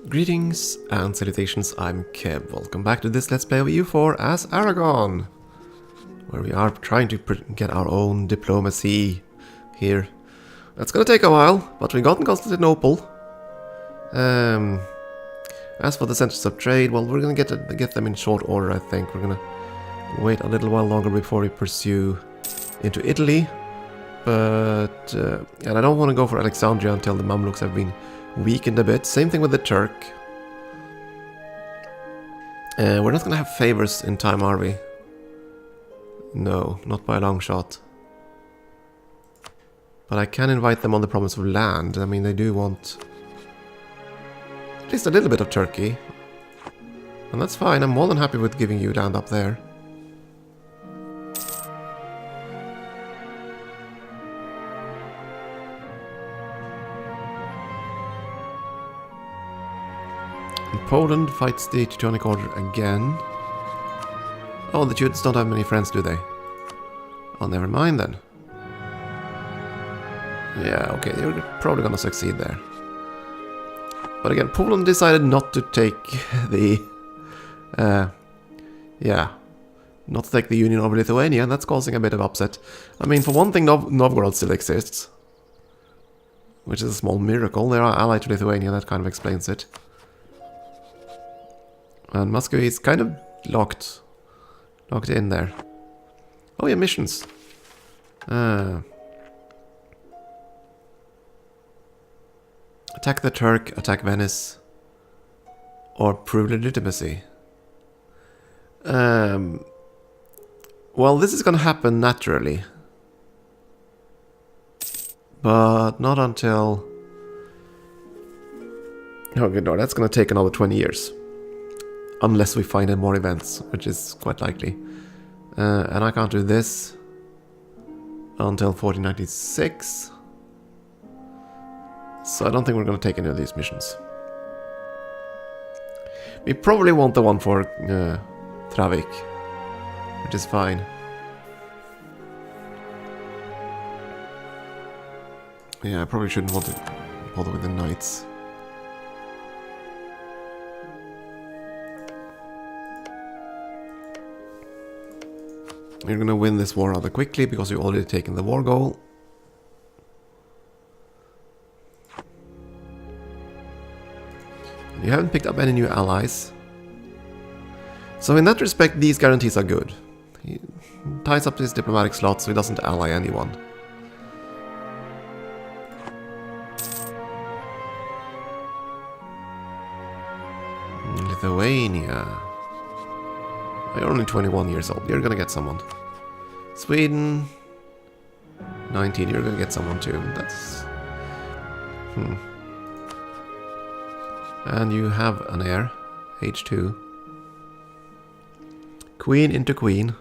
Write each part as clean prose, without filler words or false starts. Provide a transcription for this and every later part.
Greetings and salutations, I'm Keb. Welcome back to this Let's Play of EU4 as Aragon, where we are trying to get our own Diploma-sea here. That's gonna take a while, but we got in Constantinople. As for the centers of trade, well, we're gonna get them in short order, I think. We're gonna wait a little while longer before we pursue into Italy. But, and I don't want to go for Alexandria until the Mamluks have been weakened a bit. Same thing with the Turk. We're not going to have favors in time, are we? No, not by a long shot. But I can invite them on the promise of land. I mean, they do want at least a little bit of Turkey. And that's fine. I'm more than happy with giving you land up there. Poland fights the Teutonic Order again. Oh, the Teuts don't have many friends, do they? Oh, never mind then. Yeah, okay, you're probably gonna succeed there. But again, Poland decided not to take the... not to take the Union over Lithuania, and that's causing a bit of upset. I mean, for one thing, Novgorod still exists. Which is a small miracle. They are allied to Lithuania, that kind of explains it. And Muscovy is kind of locked in there. Oh yeah, missions. Attack the Turk, attack Venice, or prove legitimacy. Well, this is gonna happen naturally. But not until... Oh good lord, that's gonna take another 20 years. Unless we find more events, which is quite likely. And I can't do this until 1496. So I don't think we're going to take any of these missions. We probably want the one for Travik, which is fine. Yeah, I probably shouldn't want to bother with the knights. You're gonna win this war rather quickly because you've already taken the war goal. You haven't picked up any new allies. So in that respect, these guarantees are good. He ties up his diplomatic slot so he doesn't ally anyone. Lithuania. You're only 21 years old. You're gonna get someone. Sweden. 19. You're gonna get someone too. That's... And you have an heir. H2. Queen into queen.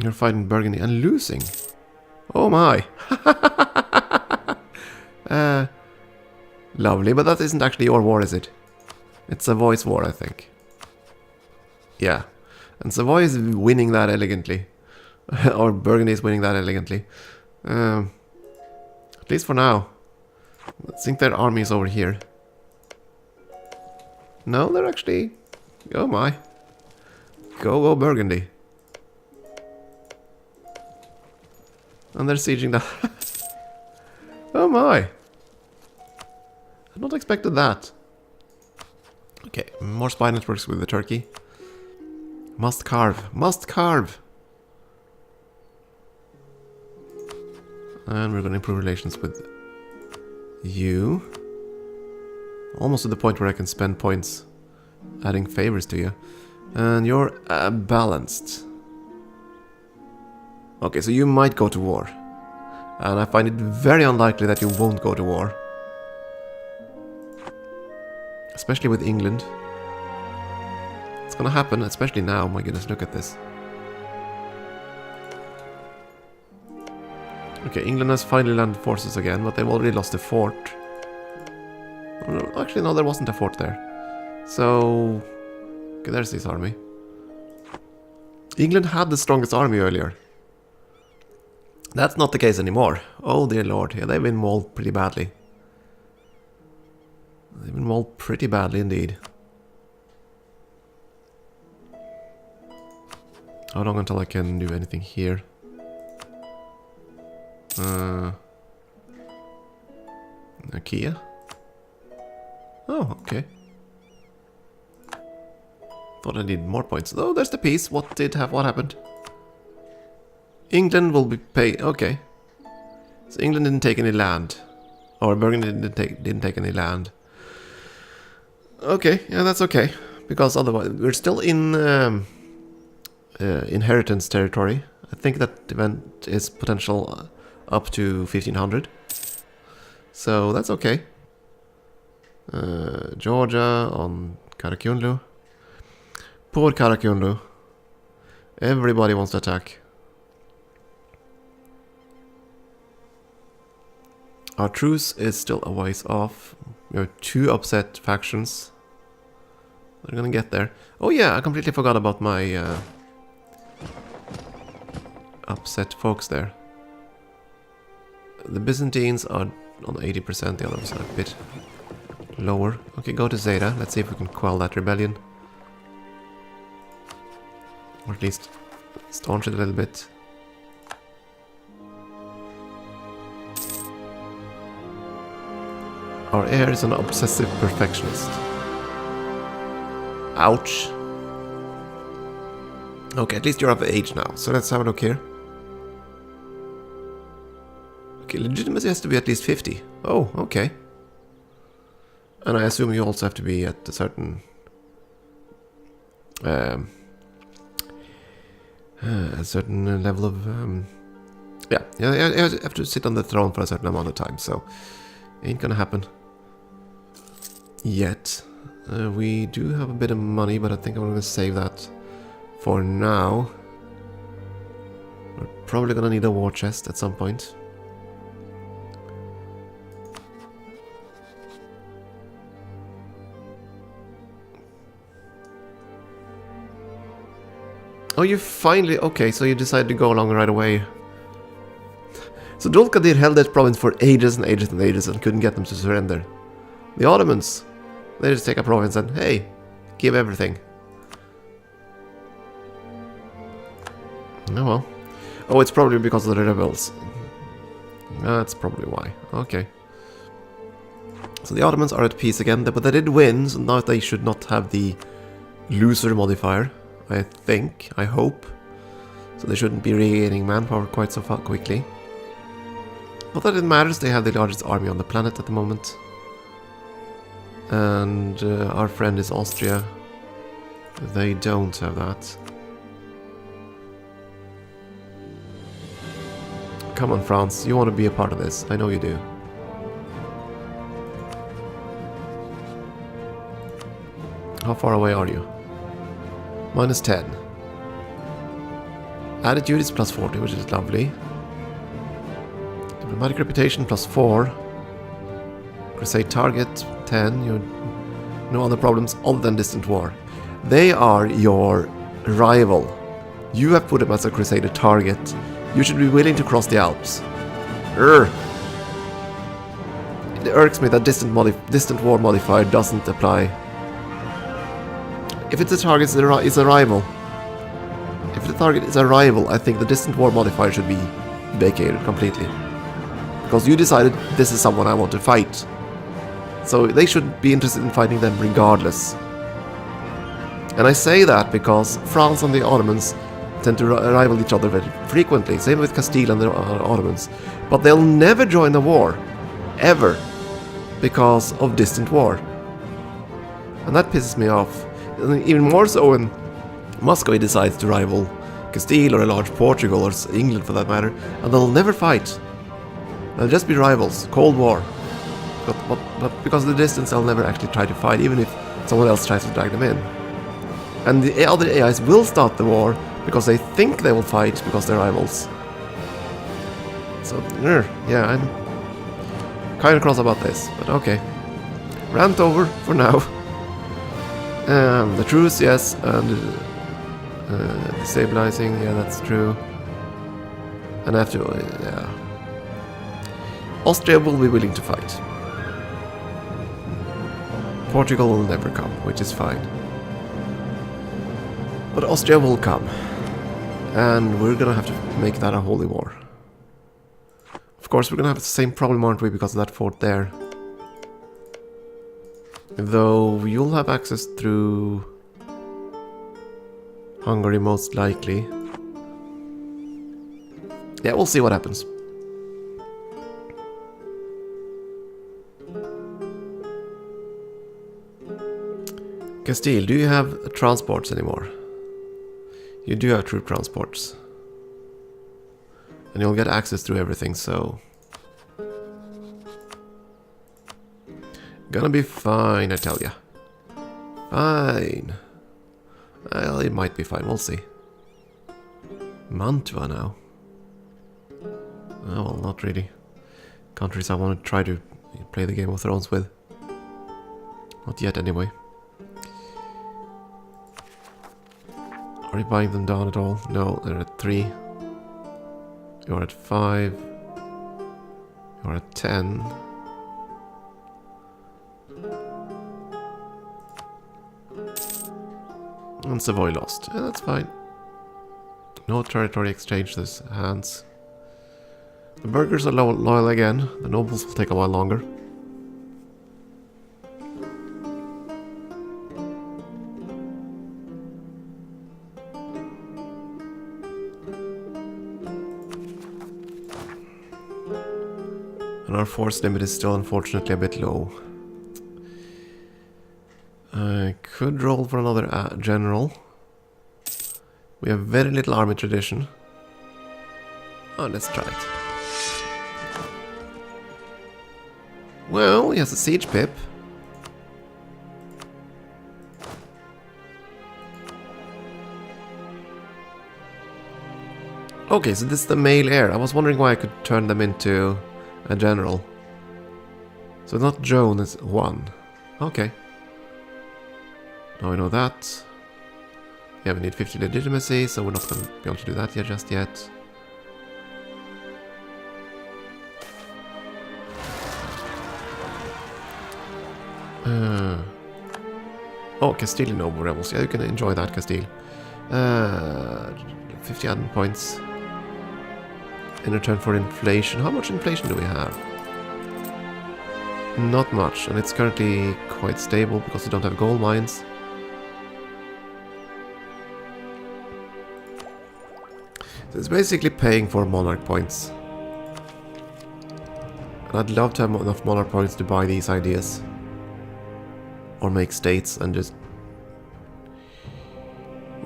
You're fighting Burgundy and losing. Oh my. Lovely, but that isn't actually your war, is it? It's Savoy's war, I think. Yeah. And Savoy is winning that elegantly. Or Burgundy is winning that elegantly. At least for now. I think their army is over here. No, they're actually... Oh my. Go Burgundy. And they're sieging that. Oh my. I not expected that. Okay, more spy networks with the Turkey. Must carve. Must carve! And we're going to improve relations with you. Almost to the point where I can spend points adding favors to you. And you're balanced. Okay, so you might go to war. And I find it very unlikely that you won't go to war. Especially with England. It's gonna happen, especially now. My goodness, look at this. Okay, England has finally landed forces again, but they've already lost a fort. Actually, no, there wasn't a fort there. So... Okay, there's this army. England had the strongest army earlier. That's not the case anymore. Oh dear lord, yeah, they've been mauled pretty badly. They've been mauled pretty badly indeed. How long until I can do anything here? IKEA? Oh, okay. Thought I needed more points. Oh, there's the piece. What happened? England will be paid. Okay. So England didn't take any land. Or Burgundy didn't take any land. Okay, yeah, that's okay. Because otherwise, we're still in inheritance territory. I think that event is potential up to 1500. So that's okay. Georgia on Karakunlu. Poor Karakunlu. Everybody wants to attack. Our truce is still a ways off. We have 2 upset factions. We're gonna get there. Oh yeah, I completely forgot about my upset folks there. The Byzantines are on 80%, the others are a bit lower. Okay, go to Zeta. Let's see if we can quell that rebellion. Or at least staunch it a little bit. Our heir is an obsessive perfectionist. Ouch. Okay, at least you're of age now, so let's have a look here. Okay, legitimacy has to be at least 50. Oh, okay. And I assume you also have to be at a certain... a certain level of... yeah, you have to sit on the throne for a certain amount of time, so... Ain't gonna happen. Yet. We do have a bit of money, but I think I'm gonna save that for now. We're probably gonna need a war chest at some point. Oh, you finally... Okay, so you decided to go along right away. So Dul-Qadir held that province for ages and ages and ages and couldn't get them to surrender. The Ottomans, they just take a province and, hey, give everything. Oh well. Oh, it's probably because of the rebels. That's probably why. Okay. So the Ottomans are at peace again, but they did win, so now they should not have the loser modifier. I think, I hope. So they shouldn't be regaining manpower quite so far quickly. Not that it matters, they have the largest army on the planet at the moment. And our friend is Austria. They don't have that. Come on, France, you want to be a part of this. I know you do. How far away are you? -10. Attitude is +40, which is lovely. Diplomatic reputation +4. Crusade target 10. You no other problems other than distant war. They are your rival. You have put them as a crusader target. You should be willing to cross the Alps. Urgh. It irks me that distant war modifier doesn't apply. If it's a target, it's a rival. If the target is a rival, I think the distant war modifier should be vacated completely. Because you decided this is someone I want to fight. So they should be interested in fighting them regardless. And I say that because France and the Ottomans tend to rival each other very frequently. Same with Castile and the Ottomans. But they'll never join the war. Ever. Because of distant war. And that pisses me off. Even more so when Muscovy decides to rival Castile or a large Portugal or England for that matter, and they'll never fight. They'll just be rivals. Cold War. But because of the distance, they'll never actually try to fight, even if someone else tries to drag them in. And the other AIs will start the war because they think they will fight because they're rivals. So, yeah, I'm kind of cross about this, but okay. Rant over for now. The truce, yes, and destabilizing, yeah, that's true. And after, yeah. Austria will be willing to fight. Portugal will never come, which is fine. But Austria will come. And we're gonna have to make that a holy war. Of course, we're gonna have the same problem, aren't we, because of that fort there. Though you'll have access through Hungary, most likely. Yeah, we'll see what happens. Castile, do you have transports anymore? You do have troop transports. And you'll get access through everything, so... Gonna be fine, I tell ya. Fine. Well, it might be fine, we'll see. Mantua now. Oh, well, not really. Countries I want to try to play the Game of Thrones with. Not yet, anyway. Are you buying them down at all? No, they're at 3. You're at 5. You're at 10. And Savoy lost. Yeah, that's fine. No territory exchanges hands. The burghers are loyal again. The nobles will take a while longer. And our force limit is still unfortunately a bit low. I could roll for another general. We have very little army tradition. Oh, let's try it. Well, he has a siege pip. Okay, so this is the male heir. I was wondering why I could turn them into a general. So not Joan, it's Juan. Okay. Now we know that. Yeah, we need 50 legitimacy, so we're not going to be able to do that yet, just yet. Oh, Castile noble rebels. Yeah, you can enjoy that, Castile. 50 admin points. In return for inflation. How much inflation do we have? Not much, and it's currently quite stable because we don't have gold mines. So it's basically paying for monarch points. And I'd love to have enough monarch points to buy these ideas. Or make states and just...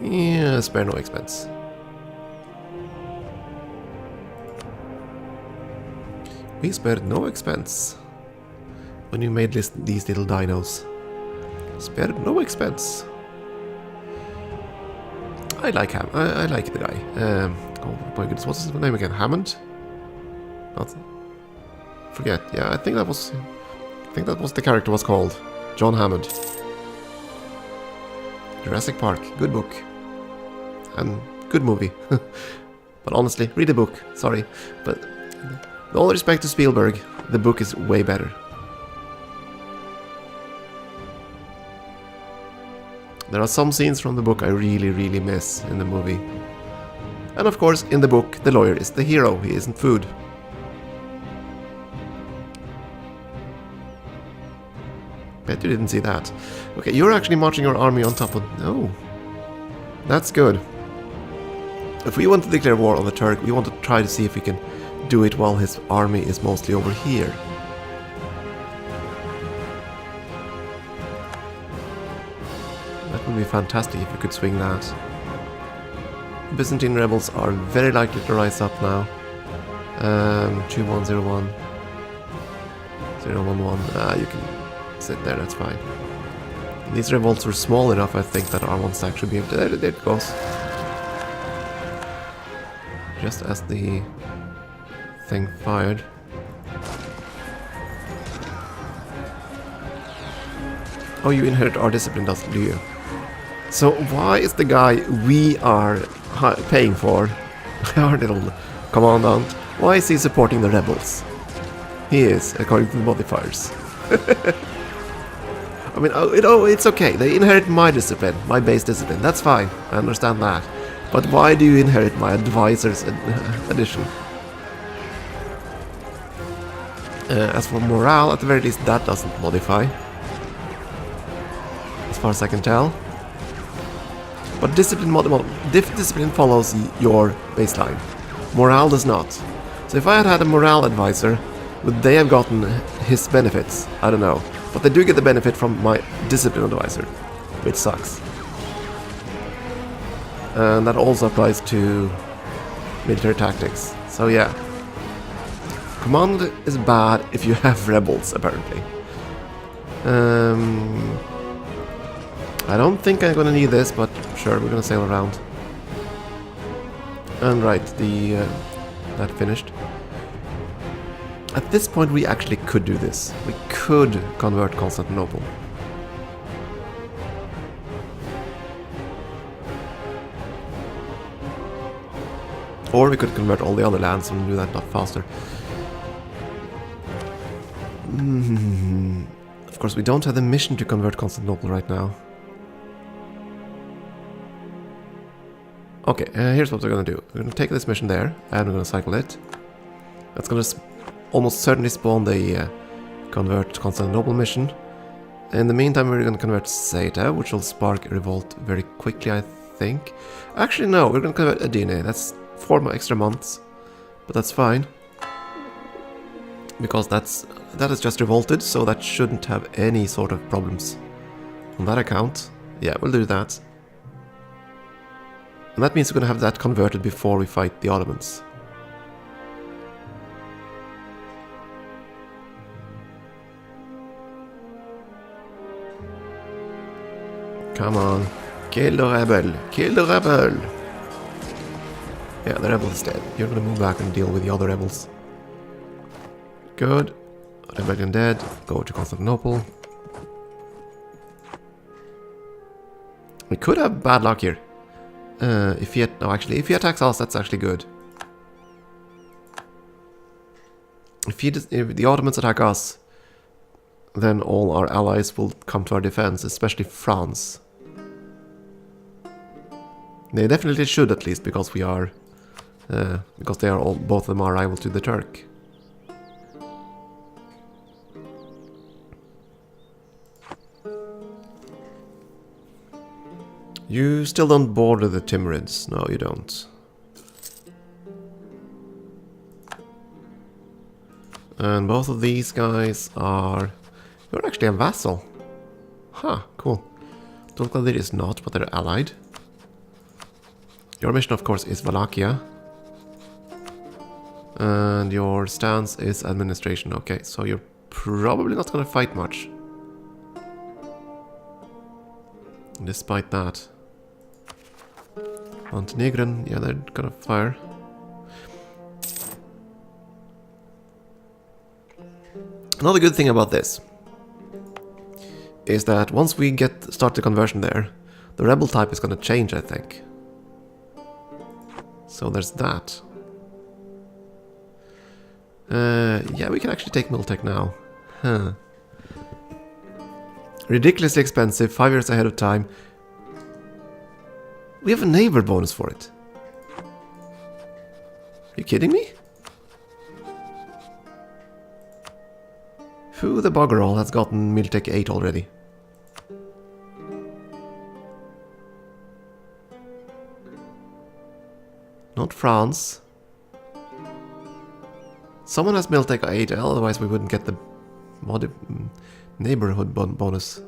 yeah, spare no expense. We spared no expense when you made these little dinos. Spared no expense. I like him. I like the guy. Oh my goodness, what's his name again? Hammond? Not. Forget. Yeah, I think that was the character was called. John Hammond. Jurassic Park. Good book. And good movie. But honestly, read the book. Sorry, but with all respect to Spielberg, the book is way better. There are some scenes from the book I really, really miss in the movie. And of course, in the book, the lawyer is the hero. He isn't food. Bet you didn't see that. Okay, you're actually marching your army on top of... oh. That's good. If we want to declare war on the Turk, we want to try to see if we can do it while his army is mostly over here. That would be fantastic if we could swing that. Byzantine rebels are very likely to rise up now. 2101. 011. You can sit there, that's fine. These revolts were small enough, I think, that our ones actually be able to... there it goes. Just as the thing fired. Oh, you inherit our discipline, do you? So why is the guy we are paying for, our little commandant. Why is he supporting the rebels? He is, according to the modifiers. I mean, it's okay. They inherit my discipline, my base discipline. That's fine. I understand that. But why do you inherit my advisor's addition? As for morale, at the very least, that doesn't modify. As far as I can tell. But discipline follows your baseline. Morale does not. So if I had had a morale advisor, would they have gotten his benefits? I don't know. But they do get the benefit from my discipline advisor, which sucks. And that also applies to military tactics. So yeah. Command is bad if you have rebels, apparently. I don't think I'm gonna need this, but sure, we're gonna sail around. And right, that finished. At this point, we actually could do this. We could convert Constantinople. Or we could convert all the other lands and do that not faster. Of course, we don't have the mission to convert Constantinople right now. Okay, here's what we're gonna do. We're gonna take this mission there, and we're gonna cycle it. That's gonna almost certainly spawn the convert Constantinople mission. In the meantime, we're gonna convert Zeta, which will spark a revolt very quickly, I think. Actually, no, we're gonna convert Adine. That's 4 extra months, but that's fine. Because that is just revolted, so that shouldn't have any sort of problems on that account. Yeah, we'll do that. And that means we're going to have that converted before we fight the Ottomans. Come on. Kill the rebel. Kill the rebel. Yeah, the rebel is dead. You're going to move back and deal with the other rebels. Good. Rebellion dead. Go to Constantinople. We could have bad luck here. If he attacks us, that's actually good. If the Ottomans attack us, then all our allies will come to our defense, especially France. They definitely should, at least, because we are, because they are all, both of them are rival to the Turk. You still don't border the Timurids. No, you don't. And both of these guys are... You're actually a vassal. Huh, cool. Tulkadir is not, but they're allied. Your mission, of course, is Wallachia. And your stance is administration. Okay, so you're probably not going to fight much. Despite that. Montenegrin, yeah, they're gonna fire. Another good thing about this is that once we start the conversion there, the rebel type is gonna change, I think. So there's that. Yeah, we can actually take Miltech now. Huh. Ridiculously expensive, 5 years ahead of time. We have a neighbor bonus for it. Are you kidding me? Who the bugger all has gotten Miltech 8 already? Not France. Someone has Miltech 8, otherwise we wouldn't get the neighborhood bonus.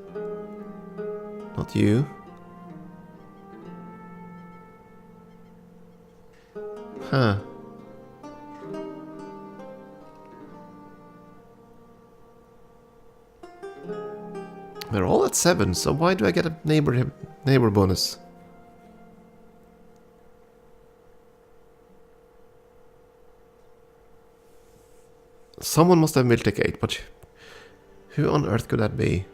Not you. Huh. They're all at 7, so why do I get a neighbor bonus? Someone must have Miltech 8, but who on earth could that be?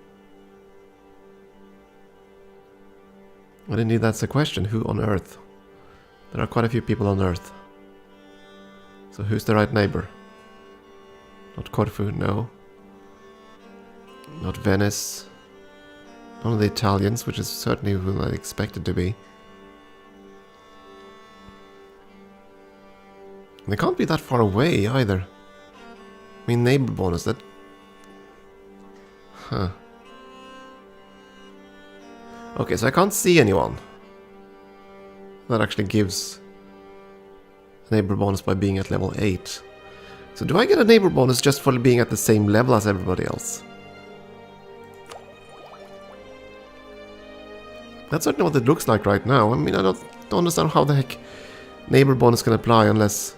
Well, indeed, that's the question. Who on earth? There are quite a few people on earth. So who's the right neighbor? Not Corfu, no. Not Venice. None of the Italians, which is certainly who I expected to be. They can't be that far away either. I mean, neighbor bonus, that... Huh. Okay, so I can't see anyone that actually gives a neighbor bonus by being at level 8. So do I get a neighbor bonus just for being at the same level as everybody else? That's certainly what it looks like right now. I mean, I don't understand how the heck neighbor bonus can apply unless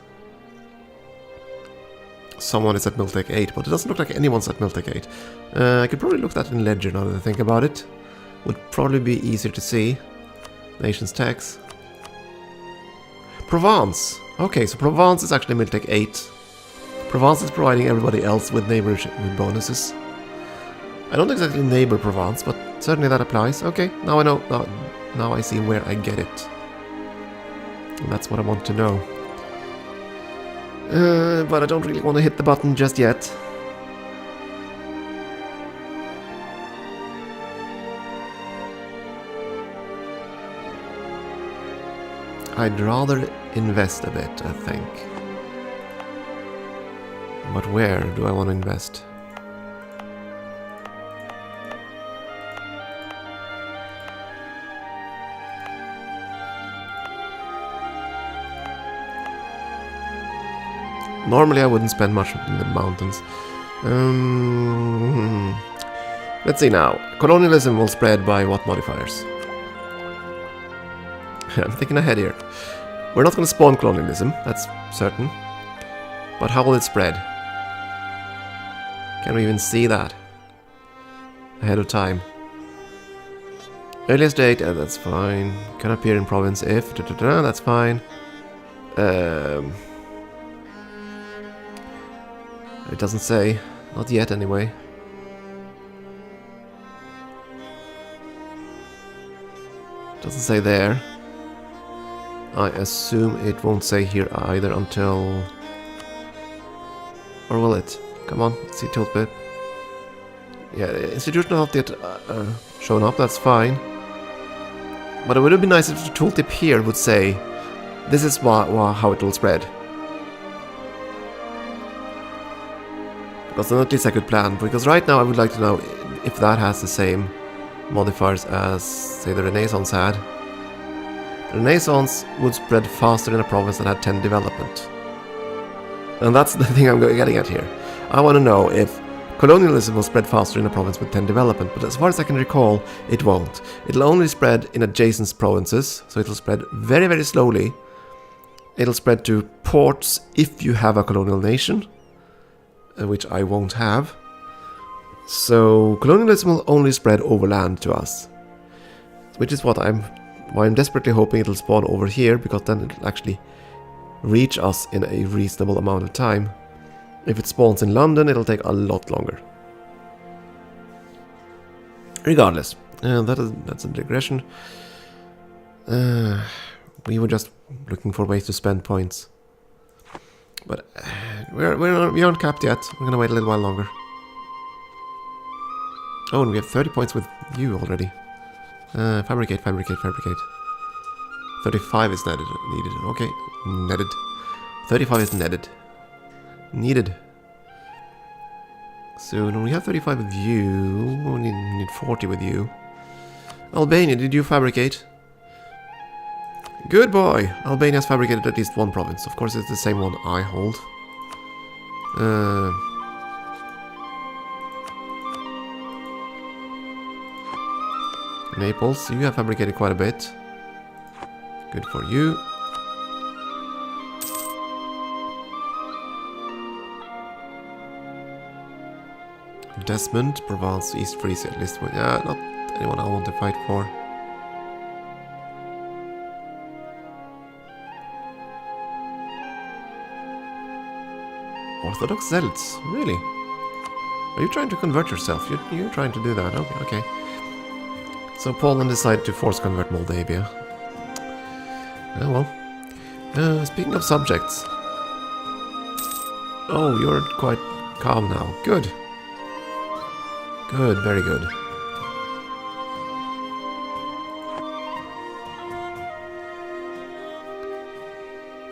someone is at Miltech 8, but it doesn't look like anyone's at Miltech 8. I could probably look that in Ledger now that I think about it. Would probably be easier to see. Nations tax. Provence! Okay, so Provence is actually Miltech 8. Provence is providing everybody else with neighborship with bonuses. I don't exactly neighbor Provence, but certainly that applies. Okay, now I know. Now I see where I get it. And that's what I want to know. But I don't really want to hit the button just yet. I'd rather invest a bit, I think. But where do I want to invest? Normally I wouldn't spend much in the mountains. Let's see now. Colonialism will spread by what modifiers? I'm thinking ahead here. We're not going to spawn colonialism, that's certain. But how will it spread? Can we even see that? Ahead of time. Earliest date, that's fine. Can appear in province if, that's fine. It doesn't say. Not yet, anyway. Doesn't say there. I assume it won't say here either until... Or will it? Come on, let's see tilt bit. Yeah, institutional health yet shown up, that's fine. But it would have been nice if the tooltip here would say, this is how it will spread. Because then at least I could plan, because right now I would like to know if that has the same modifiers as, say, the Renaissance had. The Renaissance would spread faster in a province that had 10 development. And that's the thing I'm getting at here. I want to know if colonialism will spread faster in a province with 10 development, but as far as I can recall, it won't. It'll only spread in adjacent provinces, so it'll spread very, very slowly. It'll spread to ports if you have a colonial nation, which I won't have. So colonialism will only spread overland to us, which is why I'm desperately hoping it'll spawn over here, because then it'll actually reach us in a reasonable amount of time. If it spawns in London, it'll take a lot longer. Regardless, that's a digression. We were just looking for ways to spend points. But we aren't capped yet. I'm gonna wait a little while longer. Oh, and we have 30 points with you already. Fabricate. 35 is needed. Okay, netted. 35 is netted. Needed. So when we have 35 with you, we need 40 with you. Albania, did you fabricate? Good boy! Albania's fabricated at least one province. Of course, it's the same one I hold. Naples, you have fabricated quite a bit. Good for you. Desmond, Provence, East Frisia, at least. Yeah, not anyone I want to fight for. Orthodox Zealots, really? Are you trying to convert yourself? You're trying to do that, okay. So Poland decided to force convert Moldavia. Oh well. Speaking of subjects. Oh, you're quite calm now. Good. Good, very good.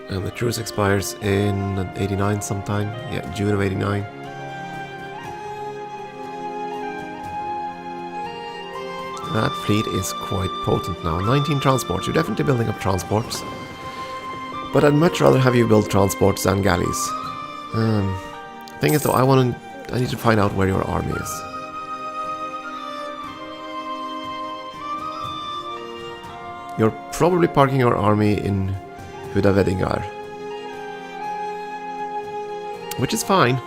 And the truce expires in 89 sometime. Yeah, June of 89. That fleet is quite potent now. 19 transports. You're definitely building up transports. But I'd much rather have you build transports than galleys. Thing is though, I need to find out where your army is. You're probably parking your army in Wedding, which is fine.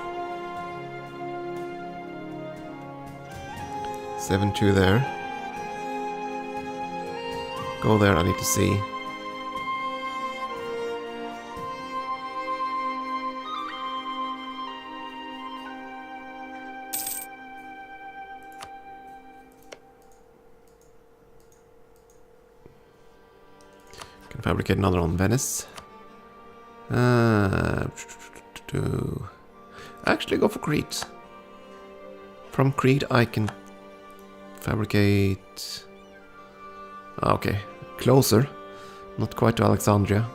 7-2 there. Go there, I need to see. Can fabricate another on Venice. Actually go for Crete. From Crete I can fabricate... Okay, closer. Not quite to Alexandria.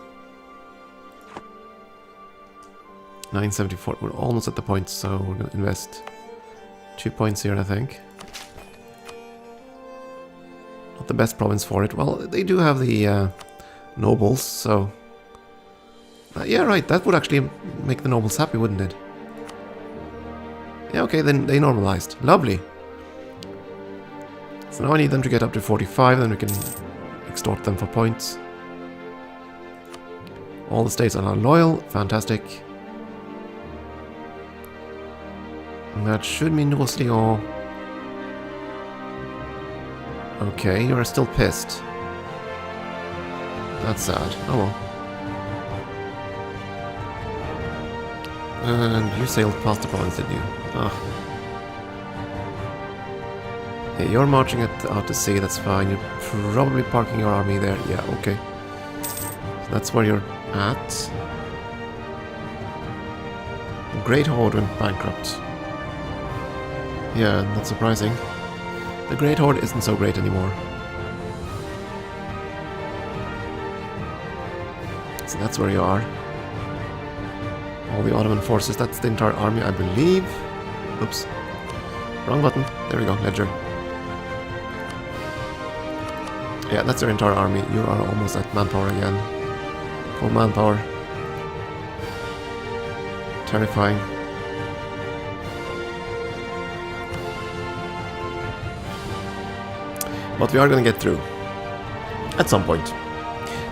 974. We're almost at the point, so we're going to invest 2 points here, I think. Not the best province for it. Well, they do have the nobles, so... yeah, right, that would actually make the nobles happy, wouldn't it? Yeah, okay, then they normalized. Lovely. So now I need them to get up to 45, then we can extort them for points. All the states are now loyal. Fantastic. And that should mean Roussillon. Okay, you are still pissed. That's sad. Oh well. And you sailed past the province, didn't you? Ah. Yeah, you're marching out to sea, that's fine. You're probably parking your army there. Yeah, okay. So that's where you're at. Great Horde went bankrupt. Yeah, not surprising. The Great Horde isn't so great anymore. So that's where you are. All the Ottoman forces, that's the entire army, I believe. Oops. Wrong button. There we go, Ledger. Yeah, that's your entire army. You are almost at manpower again. Full manpower. Terrifying. But we are going to get through. At some point.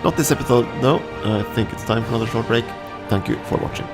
Not this episode, though. I think it's time for another short break. Thank you for watching.